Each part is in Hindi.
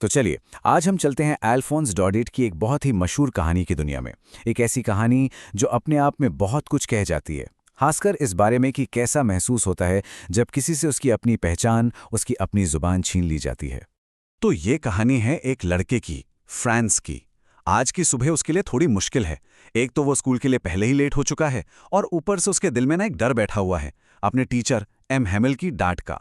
तो चलिए, आज हम चलते हैं अल्फोंस डॉडेट की एक बहुत ही मशहूर कहानी की दुनिया में। एक ऐसी कहानी जो अपने आप में बहुत कुछ कह जाती है, खासकर इस बारे में कि कैसा महसूस होता है जब किसी से उसकी अपनी पहचान, उसकी अपनी जुबान छीन ली जाती है। तो ये कहानी है एक लड़के की, फ्रांस की। आज की सुबह उसके लिए थोड़ी मुश्किल है। एक तो वो स्कूल के लिए पहले ही लेट हो चुका है और ऊपर से उसके दिल में ना एक डर बैठा हुआ है, अपने टीचर एम हैमिल की डांट का।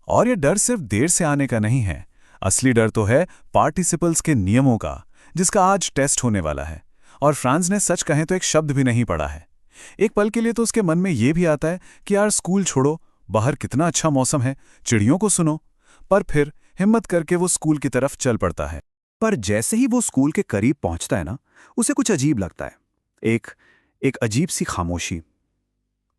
और ये डर सिर्फ देर से आने का नहीं है। असली डर तो है पार्टिसिपल्स के नियमों का, जिसका आज टेस्ट होने वाला है। और फ्रांस ने सच कहें तो एक शब्द भी नहीं पढ़ा है। एक पल के लिए तो उसके मन में ये भी आता है कि यार स्कूल छोड़ो, बाहर कितना अच्छा मौसम है, चिड़ियों को सुनो। पर फिर हिम्मत करके वो स्कूल की तरफ चल पड़ता है। पर जैसे ही वो स्कूल के करीब पहुंचता है ना, उसे कुछ अजीब लगता है। एक एक अजीब सी खामोशी।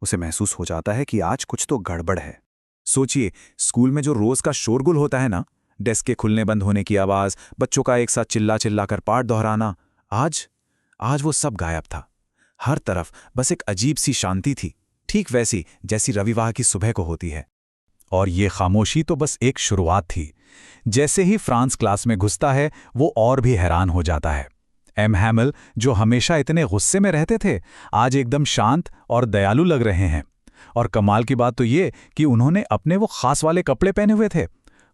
उसे महसूस हो जाता है कि आज कुछ तो गड़बड़ है। सोचिए, स्कूल में जो रोज का शोरगुल होता है ना, डेस्क के खुलने बंद होने की आवाज, बच्चों का एक साथ चिल्ला चिल्ला कर पाठ दोहराना, आज आज वो सब गायब था। हर तरफ बस एक अजीब सी शांति थी, ठीक वैसी जैसी रविवार की सुबह को होती है। और ये खामोशी तो बस एक शुरुआत थी। जैसे ही फ्रांस क्लास में घुसता है, वो और भी हैरान हो जाता है। एम हैमिल, जो हमेशा इतने गुस्से में रहते थे, आज एकदम शांत और दयालु लग रहे हैं। और कमाल की बात तो ये कि उन्होंने अपने वो खास वाले कपड़े पहने हुए थे।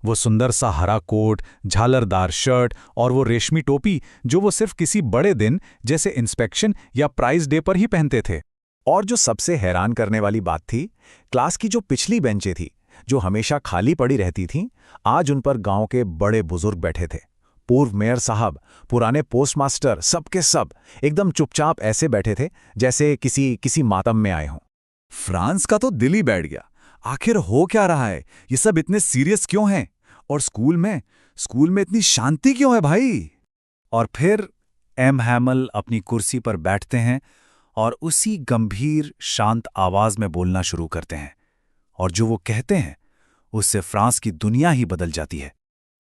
वो सुंदर सा हरा कोट, झालरदार शर्ट और वो रेशमी टोपी जो वो सिर्फ किसी बड़े दिन जैसे इंस्पेक्शन या प्राइज डे पर ही पहनते थे। और जो सबसे हैरान करने वाली बात थी, क्लास की जो पिछली बेंचें थी, जो हमेशा खाली पड़ी रहती थीं, आज उन पर गांव के बड़े बुजुर्ग बैठे थे। पूर्व मेयर साहब, पुराने पोस्टमास्टर, सब के सब एकदम चुपचाप ऐसे बैठे थे जैसे किसी किसी मातम में आए हों। फ्रांस का तो दिल ही बैठ गया। आखिर हो क्या रहा है? ये सब इतने सीरियस क्यों हैं? और स्कूल में इतनी शांति क्यों है भाई? और फिर एम हैमिल अपनी कुर्सी पर बैठते हैं और उसी गंभीर शांत आवाज में बोलना शुरू करते हैं। और जो वो कहते हैं, उससे फ्रांस की दुनिया ही बदल जाती है।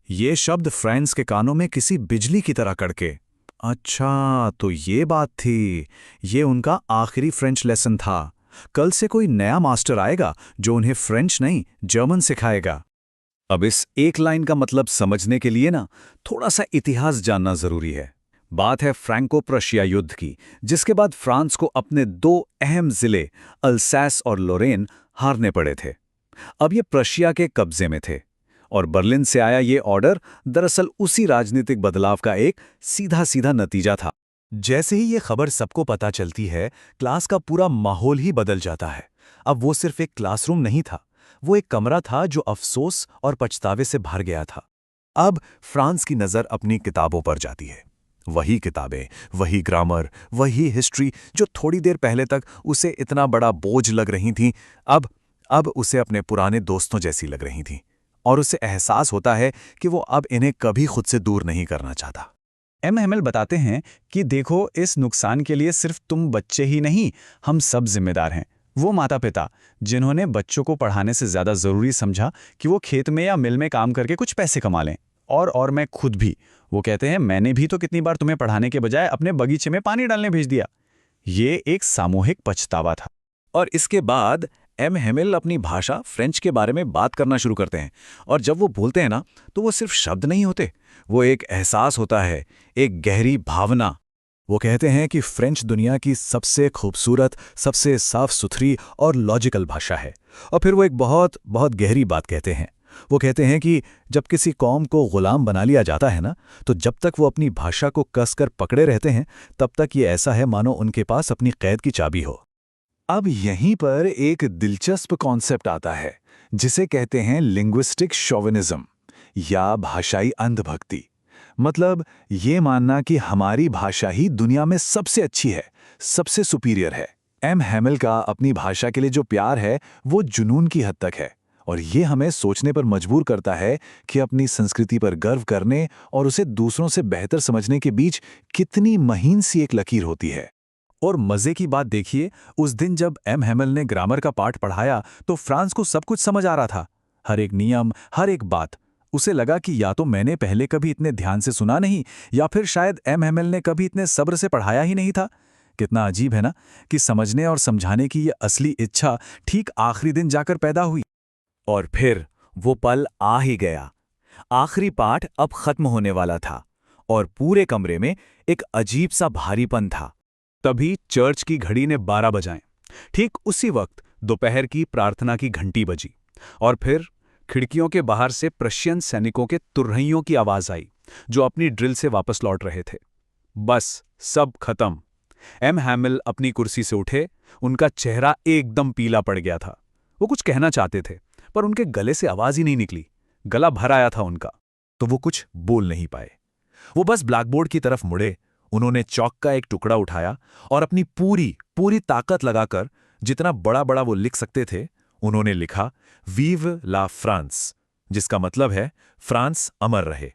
ये शब्द फ्रांस के कानों में किसी बिजली की तरह कड़के। अच्छा, तो ये बात थी। ये उनका आखिरी फ्रेंच लेसन था। कल से कोई नया मास्टर आएगा जो उन्हें फ्रेंच नहीं, जर्मन सिखाएगा। अब इस एक लाइन का मतलब समझने के लिए ना थोड़ा सा इतिहास जानना जरूरी है। बात है फ्रैंको प्रशिया युद्ध की, जिसके बाद फ्रांस को अपने दो अहम जिले अल्सैस और लोरेन हारने पड़े थे। अब ये प्रशिया के कब्जे में थे और बर्लिन से आया ये ऑर्डर दरअसल उसी राजनीतिक बदलाव का एक सीधा सीधा नतीजा था। जैसे ही ये खबर सबको पता चलती है, क्लास का पूरा माहौल ही बदल जाता है। अब वो सिर्फ एक क्लासरूम नहीं था, वो एक कमरा था जो अफसोस और पछतावे से भर गया था। अब फ्रांस की नज़र अपनी किताबों पर जाती है। वही किताबें, वही ग्रामर, वही हिस्ट्री जो थोड़ी देर पहले तक उसे इतना बड़ा बोझ लग रही थीं, अब उसे अपने पुराने दोस्तों जैसी लग रही थीं। और उसे एहसास होता है कि वो अब इन्हें कभी खुद से दूर नहीं करना चाहता। एम हैमिल बताते हैं कि देखो, इस नुकसान के लिए सिर्फ तुम बच्चे ही नहीं, हम सब जिम्मेदार हैं। वो माता पिता जिन्होंने बच्चों को पढ़ाने से ज़्यादा ज़रूरी समझा कि वो खेत में या मिल में काम करके कुछ पैसे कमा लें। और मैं खुद भी, वो कहते हैं, मैंने भी तो कितनी बार तुम्हें पढ़ाने के बजाय अपने बगीचे में पानी डालने भेज दिया। ये एक सामूहिक पछतावा था। और इसके बाद एम हैमिल अपनी भाषा फ्रेंच के बारे में बात करना शुरू करते हैं। और जब वो बोलते हैं ना, तो वो सिर्फ शब्द नहीं होते, वो एक एहसास होता है, एक गहरी भावना। वो कहते हैं कि फ्रेंच दुनिया की सबसे खूबसूरत, सबसे साफ सुथरी और लॉजिकल भाषा है। और फिर वो एक बहुत बहुत गहरी बात कहते हैं। वो कहते हैं कि जब किसी कौम को गुलाम बना लिया जाता है ना, तो जब तक वो अपनी भाषा को कसकर पकड़े रहते हैं, तब तक ये ऐसा है मानो उनके पास अपनी कैद की चाबी हो। अब यहीं पर एक दिलचस्प कॉन्सेप्ट आता है, जिसे कहते हैं लिंग्विस्टिक शोविनिज्म या भाषाई अंधभक्ति। मतलब ये मानना कि हमारी भाषा ही दुनिया में सबसे अच्छी है, सबसे सुपीरियर है। एम हैमिल का अपनी भाषा के लिए जो प्यार है, वो जुनून की हद तक है। और ये हमें सोचने पर मजबूर करता है कि अपनी संस्कृति पर गर्व करने और उसे दूसरों से बेहतर समझने के बीच कितनी महीन सी एक लकीर होती है। और मजे की बात देखिए, उस दिन जब एम हैमिल ने ग्रामर का पाठ पढ़ाया तो फ्रांस को सब कुछ समझ आ रहा था। हर एक नियम, हर एक बात। उसे लगा कि या तो मैंने पहले कभी इतने ध्यान से सुना नहीं, या फिर शायद एम हैमिल ने कभी इतने सब्र से पढ़ाया ही नहीं था। कितना अजीब है ना कि समझने और समझाने की ये असली इच्छा ठीक आखिरी दिन जाकर पैदा हुई। और फिर वो पल आ ही गया। आखिरी पाठ अब खत्म होने वाला था और पूरे कमरे में एक अजीब सा भारीपन था। तभी चर्च की घड़ी ने 12 बजाएं। ठीक उसी वक्त दोपहर की प्रार्थना की घंटी बजी और फिर खिड़कियों के बाहर से प्रशियन सैनिकों के तुरहियों की आवाज आई, जो अपनी ड्रिल से वापस लौट रहे थे। बस सब खत्म। एम हैमिल अपनी कुर्सी से उठे, उनका चेहरा एकदम पीला पड़ गया था। वो कुछ कहना चाहते थे, पर उनके गले से आवाज ही नहीं निकली। गला भर आया था उनका, तो वो कुछ बोल नहीं पाए। वो बस ब्लैकबोर्ड की तरफ मुड़े, उन्होंने चौक का एक टुकड़ा उठाया और अपनी पूरी ताकत लगाकर, जितना बड़ा बड़ा वो लिख सकते थे, उन्होंने लिखा वीव ला फ्रांस, जिसका मतलब है फ्रांस अमर रहे।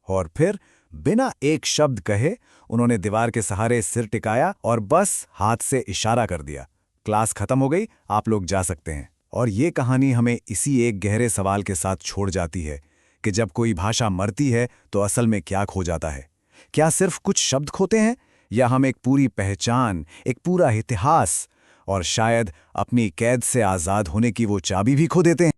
और फिर बिना एक शब्द कहे उन्होंने दीवार के सहारे सिर टिकाया और बस हाथ से इशारा कर दिया, क्लास खत्म हो गई, आप लोग जा सकते हैं। और ये कहानी हमें इसी एक गहरे सवाल के साथ छोड़ जाती है कि जब कोई भाषा मरती है तो असल में क्या खो जाता है? क्या सिर्फ कुछ शब्द खोते हैं, या हम एक पूरी पहचान, एक पूरा इतिहास और शायद अपनी कैद से आज़ाद होने की वो चाबी भी खो देते हैं?